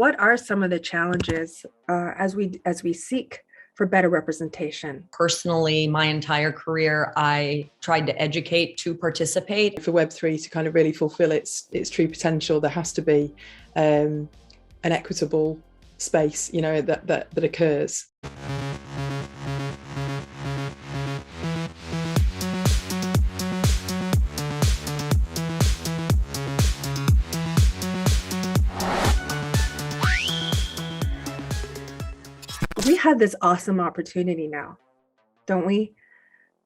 what are some of the challenges as we seek for better representation? Personally, my entire career, I tried to educate to participate. For Web3 to kind of really fulfill its true potential, there has to be an equitable space, that occurs. We have this awesome opportunity now, don't we?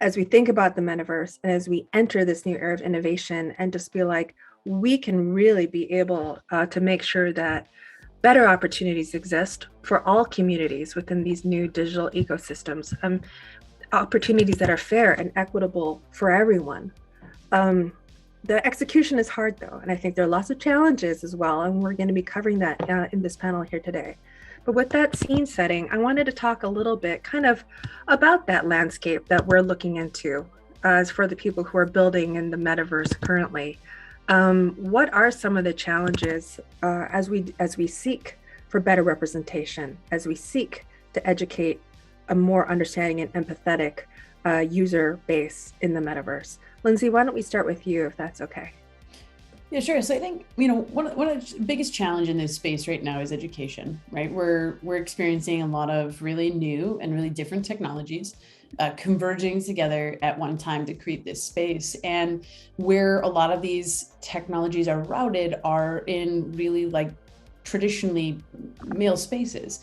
As we think about the metaverse and as we enter this new era of innovation, and just be like, we can really be able to make sure that better opportunities exist for all communities within these new digital ecosystems, opportunities that are fair and equitable for everyone. The execution is hard though, and I think there are lots of challenges as well, and we're going to be covering that in this panel here today. But with that scene setting, I wanted to talk a little bit kind of about that landscape that we're looking into as for the people who are building in the metaverse currently. What are some of the challenges as we seek for better representation, as we seek to educate a more understanding and empathetic user base in the metaverse? Lindsay, why don't we start with you, if that's okay? Yeah, sure. So I think, one of the biggest challenge in this space right now is education, right? We're experiencing a lot of really new and really different technologies converging together at one time to create this space. And where a lot of these technologies are routed are in really traditionally male spaces.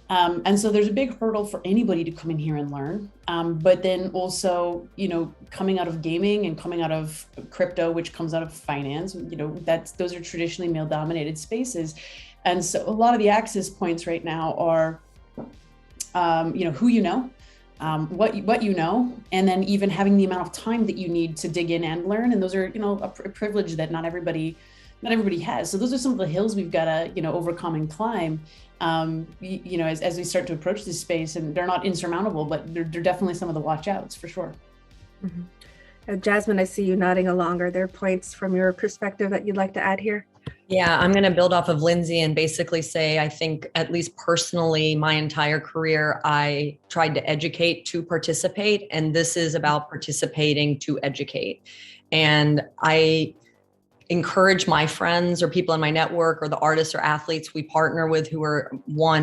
And so there's a big hurdle for anybody to come in here and learn. But then also, coming out of gaming and coming out of crypto, which comes out of finance, those are traditionally male dominated spaces. And so a lot of the access points right now are, who you know, what you know, and then even having the amount of time that you need to dig in and learn. And those are, a privilege that not everybody has. So those are some of the hills we've got to, overcome and climb. As we start to approach this space, and they're not insurmountable, but they're definitely some of the watch outs for sure. Mm-hmm. Jasmine, I see you nodding along. Are there points from your perspective that you'd like to add here? Yeah, I'm going to build off of Lindsay and basically say, I think at least personally, my entire career, I tried to educate to participate, and this is about participating to educate. And I encourage my friends or people in my network or the artists or athletes we partner with who are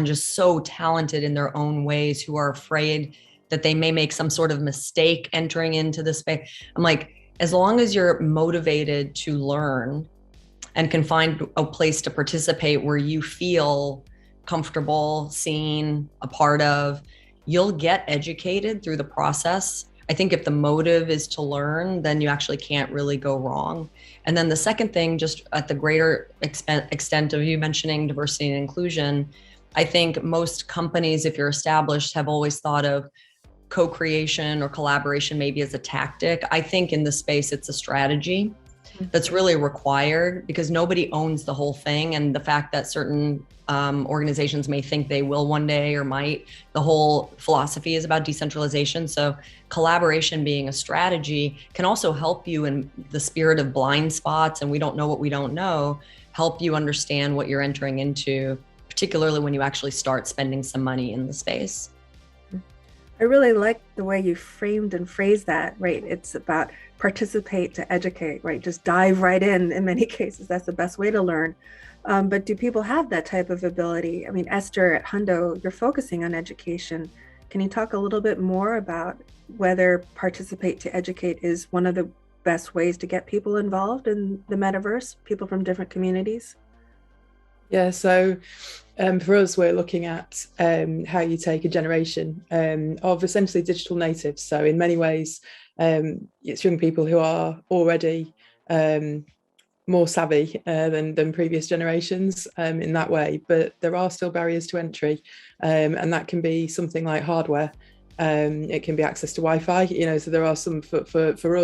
just so talented in their own ways, who are afraid that they may make some sort of mistake entering into this space. I'm like, as long as you're motivated to learn and can find a place to participate where you feel comfortable, seen, a part of, you'll get educated through the process. I think if the motive is to learn, then you actually can't really go wrong. And then the second thing, just at the greater extent of you mentioning diversity and inclusion, I think most companies, if you're established, have always thought of co-creation or collaboration maybe as a tactic. I think in this space, it's a strategy that's really required, because nobody owns the whole thing. And the fact that certain organizations may think they will one day or might, the whole philosophy is about decentralization. So collaboration being a strategy can also help you in the spirit of blind spots, and we don't know what we don't know, help you understand what you're entering into, particularly when you actually start spending some money in the space. I really like the way you framed and phrased that, right? It's about participate to educate, right? Just dive right in many cases. That's the best way to learn. But do people have that type of ability? I mean, Esther at Hundo, you're focusing on education. Can you talk a little bit more about whether participate to educate is one of the best ways to get people involved in the metaverse, people from different communities? Yeah, so for us, we're looking at how you take a generation of essentially digital natives. So in many ways, it's young people who are already more savvy than previous generations in that way, but there are still barriers to entry, and that can be something like hardware. It can be access to Wi-Fi, so there are some for us, for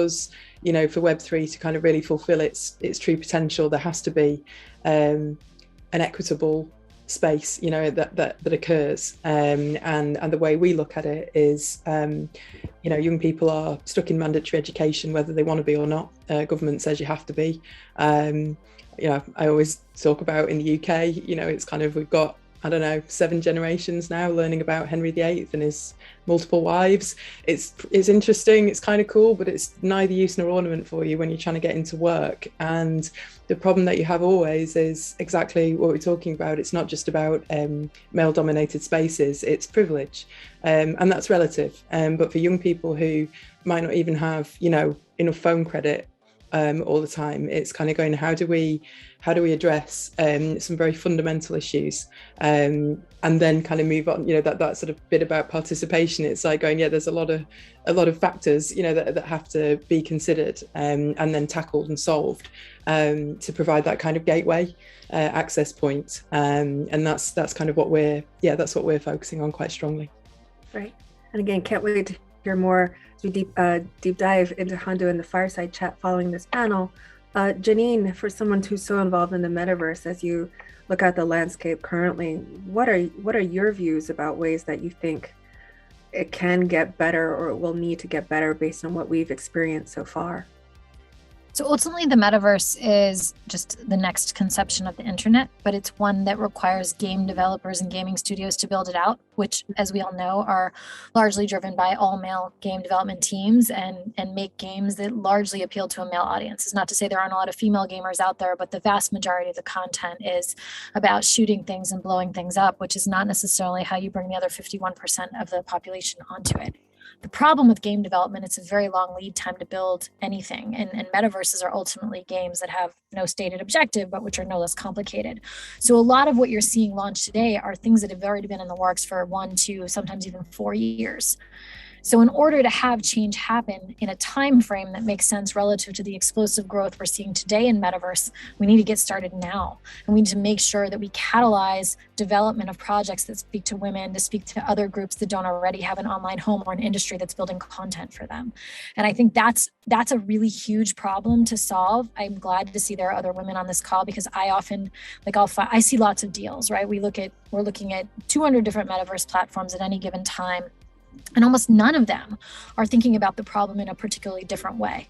Web3 to kind of really fulfill its true potential, there has to be an equitable space, that occurs, and the way we look at it is you know, young people are stuck in mandatory education, whether they want to be or not. Government says you have to be. You know, I always talk about in the UK, you know, it's kind of, we've got, I don't know, 7 generations now learning about Henry VIII and his multiple wives. It's interesting, it's kind of cool, but it's neither use nor ornament for you when you're trying to get into work. And the problem that you have always is exactly what we're talking about. It's not just about male dominated spaces, it's privilege. And that's relative. But for young people who might not even have, you know, enough phone credit all the time, it's kind of going, how do we address some very fundamental issues, and then kind of move on, you know, that sort of bit about participation. It's like going, yeah, there's a lot of factors, you know, that have to be considered and then tackled and solved to provide that kind of gateway access point, and that's kind of what we're focusing on quite strongly. Right. And again, can't wait to hear more as we deep dive into Hondo in the fireside chat following this panel. Janine, for someone who's so involved in the metaverse, as you look at the landscape currently, what are your views about ways that you think it can get better or it will need to get better based on what we've experienced so far? So ultimately, the metaverse is just the next conception of the internet, but it's one that requires game developers and gaming studios to build it out, which, as we all know, are largely driven by all-male game development teams and make games that largely appeal to a male audience. It's not to say there aren't a lot of female gamers out there, but the vast majority of the content is about shooting things and blowing things up, which is not necessarily how you bring the other 51% of the population onto it. The problem with game development, it's a very long lead time to build anything. And metaverses are ultimately games that have no stated objective, but which are no less complicated. So a lot of what you're seeing launched today are things that have already been in the works for 1, 2, sometimes even 4 years. So in order to have change happen in a time frame that makes sense relative to the explosive growth we're seeing today in metaverse, we need to get started now. And we need to make sure that we catalyze development of projects that speak to women, to speak to other groups that don't already have an online home or an industry that's building content for them. And I think that's a really huge problem to solve. I'm glad to see there are other women on this call, because I often, I see lots of deals, right? We're looking at 200 different metaverse platforms at any given time. And almost none of them are thinking about the problem in a particularly different way.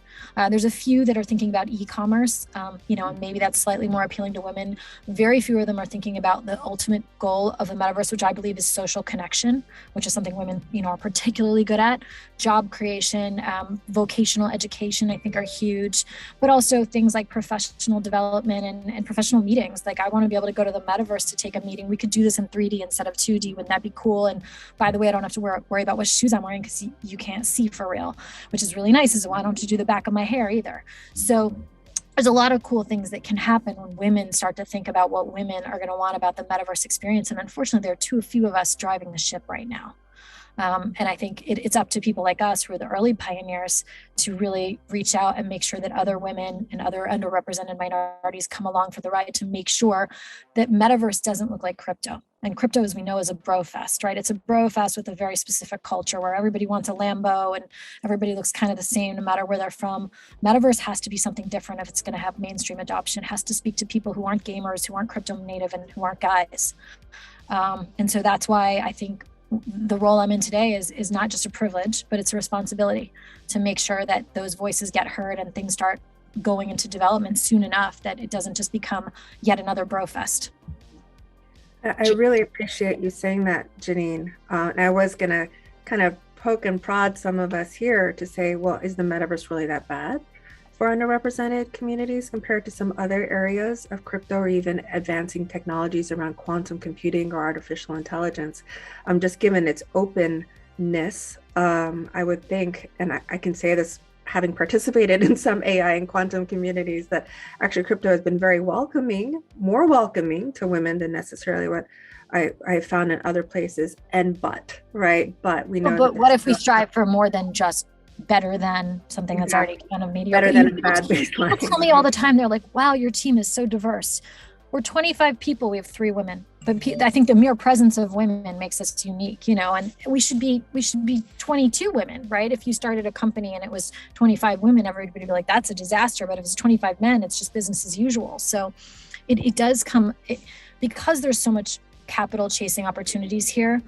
There's a few that are thinking about e-commerce, and maybe that's slightly more appealing to women. Very few of them are thinking about the ultimate goal of the metaverse, which I believe is social connection, which is something women, are particularly good at. Job creation, vocational education, I think are huge, but also things like professional development and professional meetings. Like, I want to be able to go to the metaverse to take a meeting. We could do this in 3D instead of 2D. Wouldn't that be cool? And by the way, I don't have to worry about what shoes I'm wearing, because you can't see for real, which is really nice. Is why I don't have to do the back of my hair either. So there's a lot of cool things that can happen when women start to think about what women are going to want about the metaverse experience. And unfortunately, there are too few of us driving the ship right now. And I think it's up to people like us, who are the early pioneers, to really reach out and make sure that other women and other underrepresented minorities come along for the ride, to make sure that metaverse doesn't look like crypto. And crypto, as we know, is a bro fest, right? It's a bro fest with a very specific culture where everybody wants a Lambo and everybody looks kind of the same no matter where they're from. Metaverse has to be something different if it's going to have mainstream adoption. It has to speak to people who aren't gamers, who aren't crypto native, and who aren't guys. And so that's why I think the role I'm in today is not just a privilege, but it's a responsibility to make sure that those voices get heard and things start going into development soon enough that it doesn't just become yet another bro fest. I really appreciate you saying that, Janine. And I was going to kind of poke and prod some of us here to say, well, is the metaverse really that bad for underrepresented communities compared to some other areas of crypto, or even advancing technologies around quantum computing or artificial intelligence? Just given its openness, I would think, and I can say this having participated in some AI and quantum communities, that actually crypto has been very welcoming, more welcoming to women than necessarily what I found in other places. But we know. But what if we strive for more than just better than something that's already kind of mediocre? Better than a bad baseline. People tell me all the time, they're like, wow, your team is so diverse. We're 25 people, we have 3 women. But I think the mere presence of women makes us unique, and we should be 22 women, right? If you started a company and it was 25 women, everybody would be like, that's a disaster. But if it's 25 men, it's just business as usual. So it does come, because there's so much capital chasing opportunities here.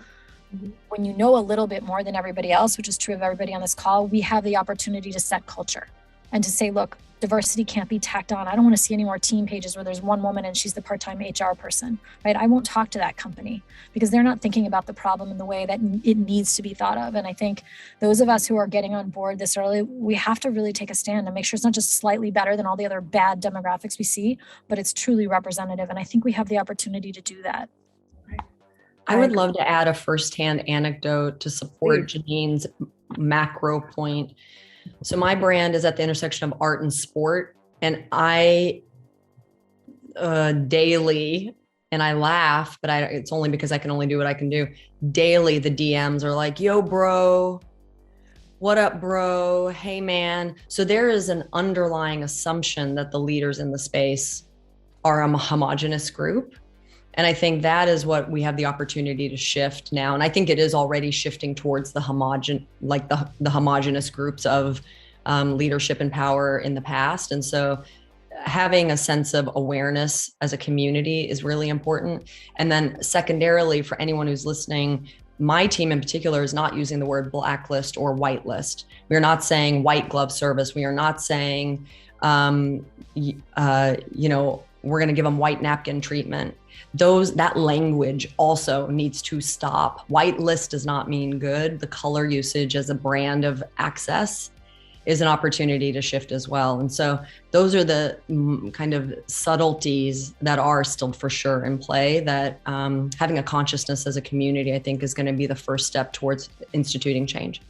when you know a little bit more than everybody else, which is true of everybody on this call, we have the opportunity to set culture and to say, look, diversity can't be tacked on. I don't want to see any more team pages where there's one woman and she's the part-time HR person, right? I won't talk to that company because they're not thinking about the problem in the way that it needs to be thought of. And I think those of us who are getting on board this early, we have to really take a stand and make sure it's not just slightly better than all the other bad demographics we see, but it's truly representative. And I think we have the opportunity to do that. I would love to add a firsthand anecdote to support Janine's macro point. So my brand is at the intersection of art and sport, and I daily, and I laugh, but it's only because I can only do what I can do. Daily, the DMs are like, yo, bro, what up, bro? Hey, man. So there is an underlying assumption that the leaders in the space are a homogenous group. And I think that is what we have the opportunity to shift now. And I think it is already shifting towards the homogenous groups of leadership and power in the past. And so having a sense of awareness as a community is really important. And then secondarily, for anyone who's listening, my team in particular is not using the word blacklist or whitelist. We are not saying white glove service. We are not saying, we're going to give them white napkin treatment. That language also needs to stop. Whitelist does not mean good. The color usage as a brand of access is an opportunity to shift as well. And so those are the kind of subtleties that are still for sure in play, that having a consciousness as a community, I think, is going to be the first step towards instituting change.